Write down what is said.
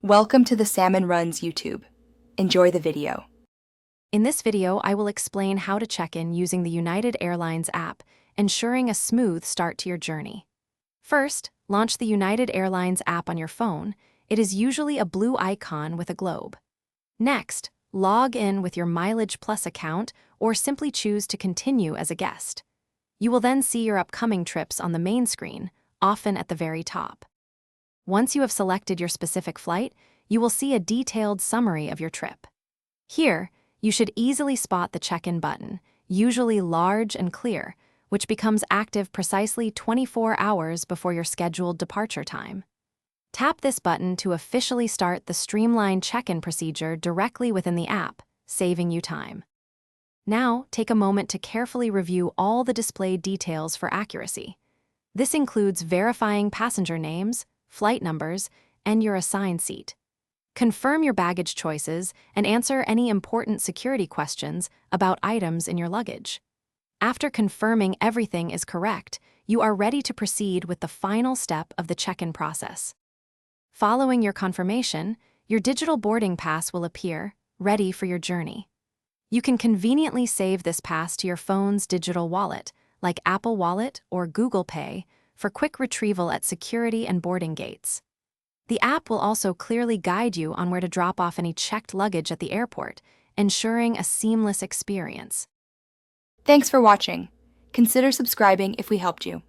Welcome to the Salmon Runs YouTube. Enjoy the video. In this video, I will explain how to check in using the United Airlines app, ensuring a smooth start to your journey. First, launch the United Airlines app on your phone. It is usually a blue icon with a globe. Next, log in with your Mileage Plus account or simply choose to continue as a guest. You will then see your upcoming trips on the main screen, often at the very top. Once you have selected your specific flight, you will see a detailed summary of your trip. Here, you should easily spot the check-in button, usually large and clear, which becomes active precisely 24 hours before your scheduled departure time. Tap this button to officially start the streamlined check-in procedure directly within the app, saving you time. Now, take a moment to carefully review all the displayed details for accuracy. This includes verifying passenger names, flight numbers, and your assigned seat. Confirm your baggage choices and answer any important security questions about items in your luggage. After confirming everything is correct, you are ready to proceed with the final step of the check-in process. Following your confirmation, your digital boarding pass will appear, ready for your journey. You can conveniently save this pass to your phone's digital wallet, like Apple Wallet or Google Pay, for quick retrieval at security and boarding gates. The app will also clearly guide you on where to drop off any checked luggage at the airport, ensuring a seamless experience. Thanks for watching. Consider subscribing if we helped you.